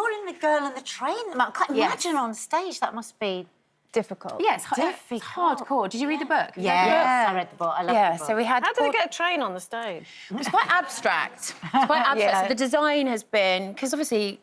you're in The Girl in the Train. I can't imagine on stage. That must be difficult. Yes, it's hardcore. Did you read the book? Yeah, I read the book. I love the book. So we had... How did they get a train on the stage? It's quite abstract. It's quite abstract. So the design has been... Because obviously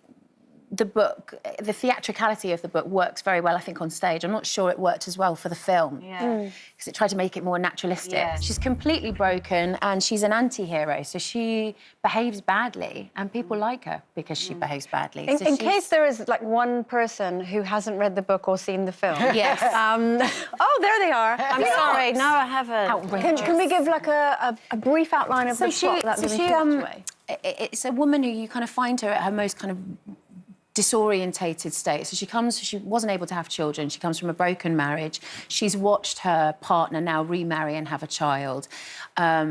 the book, the theatricality of the book works very well, I think, on stage. I'm not sure it worked as well for the film. Yeah. Because it tried to make it more naturalistic. Yeah. She's completely broken and she's an anti-hero, so she behaves badly and people like her because she behaves badly. In case there is, like, one person who hasn't read the book or seen the film. Yes. Oh, there they are. I'm sorry, no, I haven't. Outrageous. Can we give, like, a brief outline of the plot without giving too much away? It's a woman who you kind of find her at her most kind of disorientated state. So she wasn't able to have children. She comes from a broken marriage. She's watched her partner now remarry and have a child.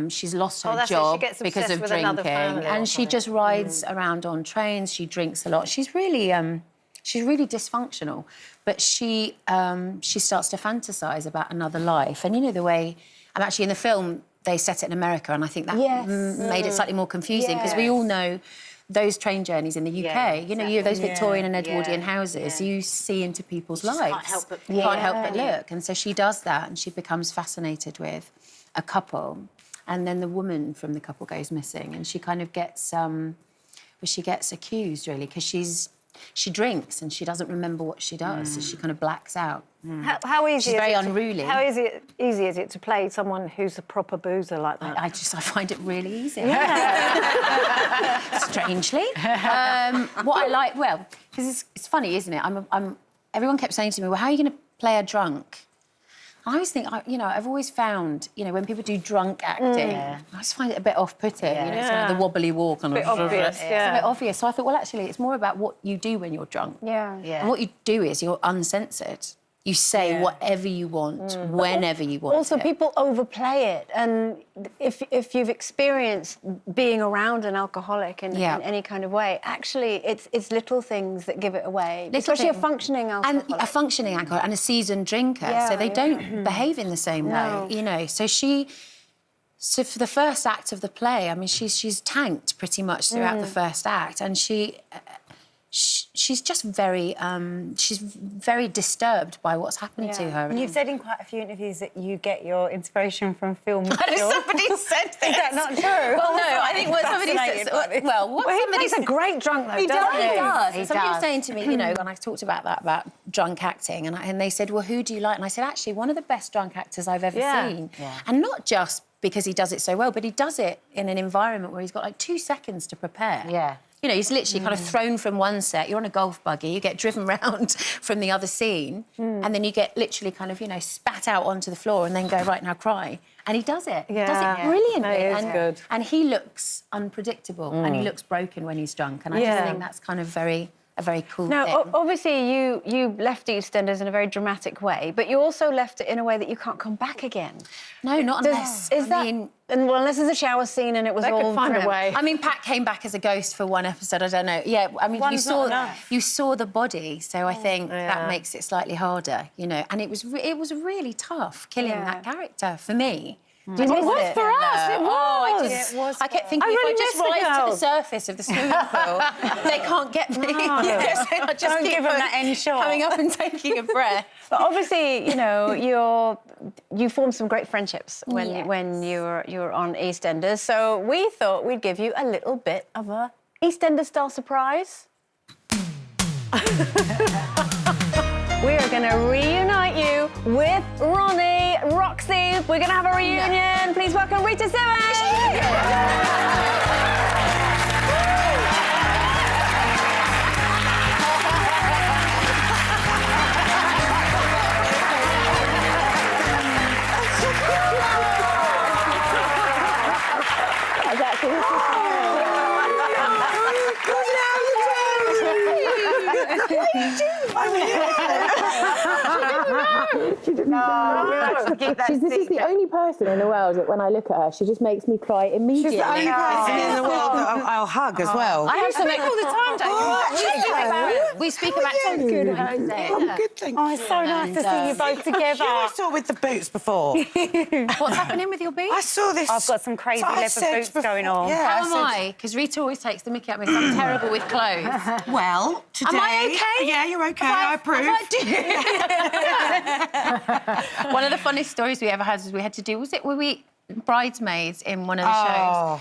She's lost her job because of drinking. And she just rides around on trains. She drinks a lot. She's really dysfunctional. But she starts to fantasize about another life. And you know the way... I'm actually in the film, they set it in America, and I think that made it slightly more confusing because we all know those train journeys in the UK, you know, those Victorian and Edwardian houses, you see into people's lives. Can't help but look. And so she does that and she becomes fascinated with a couple. And then the woman from the couple goes missing and she kind of gets, she gets accused, really, because she drinks and she doesn't remember what she does, so she kind of blacks out. How easy She's very unruly. How easy is it to play someone who's a proper boozer like that? I find it really easy. Strangely. What I like, well, because it's funny, isn't it? Everyone kept saying to me, well, how are you going to play a drunk? I always think, you know, I've always found, you know, when people do drunk acting, I just find it a bit off-putting, you know, it's kind of the wobbly walk. And a bit obvious, It's a bit obvious. So I thought, well, actually, it's more about what you do when you're drunk. And what you do is you're uncensored. You say whatever you want, whenever you want. Also, people overplay it, and if you've experienced being around an alcoholic in any kind of way, actually, it's little things that give it away. Especially a functioning alcoholic. And a functioning alcoholic and a seasoned drinker, so they don't behave in the same way, you know. So for the first act of the play, I mean, she's tanked pretty much throughout the first act, and she's just very, she's very disturbed by what's happened to her. And you've said in quite a few interviews that you get your inspiration from film. Somebody said this. Is that not true? Well, no, I think what somebody said... Well, he's a great drunk, though, He does. He Somebody was does. saying to me, you know, when I talked about that, about drunk acting, and they said, well, who do you like? And I said, actually, one of the best drunk actors I've ever seen. And not just because he does it so well, but he does it in an environment where he's got, like, 2 seconds to prepare. You know, he's literally kind of thrown from one set. You're on a golf buggy, you get driven round from the other scene, and then you get literally kind of, you know, spat out onto the floor and then go, right, now cry. And he does it. He does it brilliantly. No, he is good. And he looks unpredictable and he looks broken when he's drunk. And I just think that's kind of a very cool thing. Now, obviously, you left EastEnders in a very dramatic way, but you also left it in a way that you can't come back again. No, not unless... unless there's a shower scene and it was all... They could find a way. I mean, Pat came back as a ghost for one episode, I don't know. Yeah, I mean, you saw the body, so I think that makes it slightly harder, you know. And it was really tough killing that character for me. It was for us, it was. I kept thinking, if I just rise to the surface of the swimming pool, they can't get me. I just Don't give them that end shot. Coming up and taking a breath. But obviously, you know, you formed some great friendships when you were on EastEnders. So we thought we'd give you a little bit of a EastEnders-style surprise. We are going to reunite you with Ronnie, Roxy. We're going to have a reunion. Please welcome Rita Simons. She didn't This is the only person in the world that when I look at her, she just makes me cry immediately. She's the only person in the world that I'll hug as well. I have something all the time, don't you? We speak about I'm good, thank you. Oh, it's so nice to see you both together. I saw with the boots before. What's happening with your boots? I saw this. I've got some crazy leather boots going on. Yeah, How am I? Because Rita always takes the mickey out of me 'cause I'm terrible with clothes. Well, today... Am I okay? Yeah, you're okay. I approve. One of the funniest stories we ever had was we had to do, were we bridesmaids in one of the shows?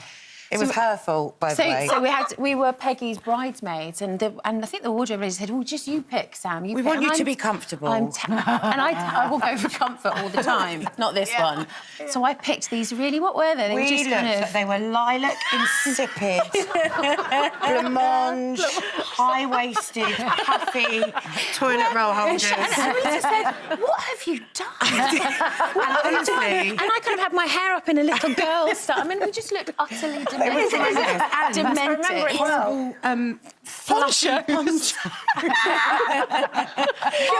It was her fault, by the way. So we were Peggy's bridesmaids, and I think the wardrobe lady said, "Well, just you pick, Sam. We want you to be comfortable." And I will go for comfort all the time, not this one. So I picked these really. What were they? They were just kind of... They were lilac, insipid, blancmange, high-waisted, puffy toilet roll holders. And Rita said, "What have you done?" Honestly, and I kind of had my hair up in a little girl style. I mean, we just looked utterly demented. Demented.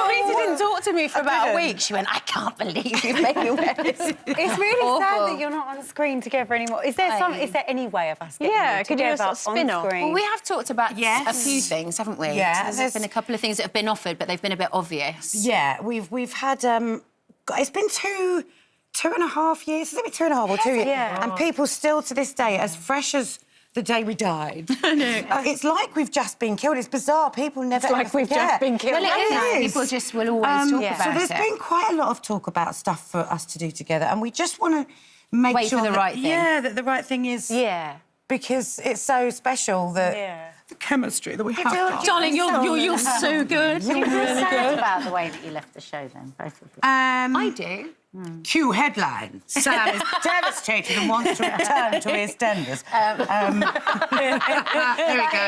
Rita didn't talk to me for about a week. She went, "I can't believe you made me wear this." It's really sad that you're not on screen together anymore. Is there any way of us getting could you do a together sort of spin-off? on screen? Well, we have talked about a few things, haven't we? Yeah. There's been a couple of things that have been offered, but they've been a bit obvious. Yeah, we've had... it's been 2.5 years. Has it been 2.5 or 2 years? Yeah. And people still to this day, as fresh as the day we died. I know. It's like we've just been killed. It's bizarre. People never like we've just been killed. Well, it is. People just will always talk about So there's it. been quite a lot of talk about stuff for us to do together, and we just want to make Wait sure for the that, right thing. Yeah, that the right thing is... Yeah. Because it's so special that the chemistry that we have. Darling, you're so good. You're really good. about the way that you left the show, then, both of you. I do. Cue headline. Sam is devastated and wants to return to EastEnders. There we go.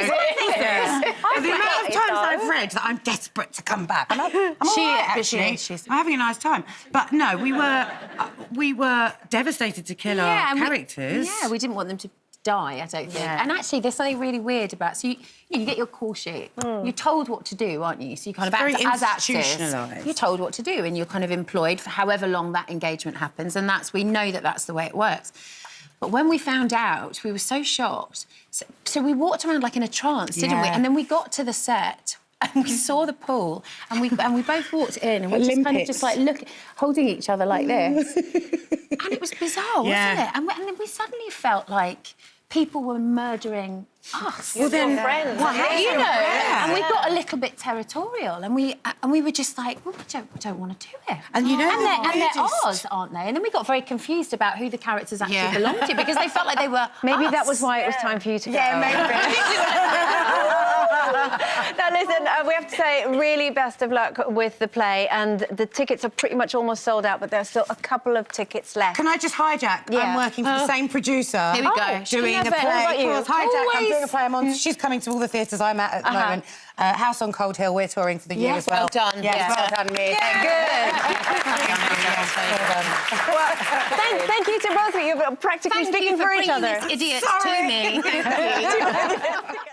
The amount of times I've read that I'm desperate to come back. I'm all right, actually. I'm having a nice time. But no, we were devastated to kill our characters. We didn't want them to die, I don't think. And actually, there's something really weird about... So you get your call sheet. You're told what to do, aren't you? So you kind of act as actors. You're told what to do, and you're kind of employed for however long that engagement happens, and we know that that's the way it works. But when we found out, we were so shocked. So we walked around like in a trance, didn't we? And then we got to the set, and we saw the pool, and we both walked in, and we just kind of just like holding each other like this. And it was bizarre, wasn't it? And then we suddenly felt like people were murdering us. Well, then, friends. And we got a little bit territorial, and we were just like, well, we don't want to do it. And you know, and they're ours, aren't they? And then we got very confused about who the characters actually belonged to, because they felt like they were Maybe us. that was why it was time for you to go. Yeah, maybe. Now, listen, we have to say really best of luck with the play, and the tickets are pretty much almost sold out, but there's still a couple of tickets left. Can I just hijack? Yeah. I'm working for the same producer. Here we go. Doing a play. What about you? Hijack, I'm doing a play. She's coming to all the theatres I'm at the moment. House on Cold Hill, we're touring for the year as well. Well done. Yes, well done, me. Good. Well, thank you to both of you for practically speaking for each other. Thank you for bringing this idiot to me. Thank you.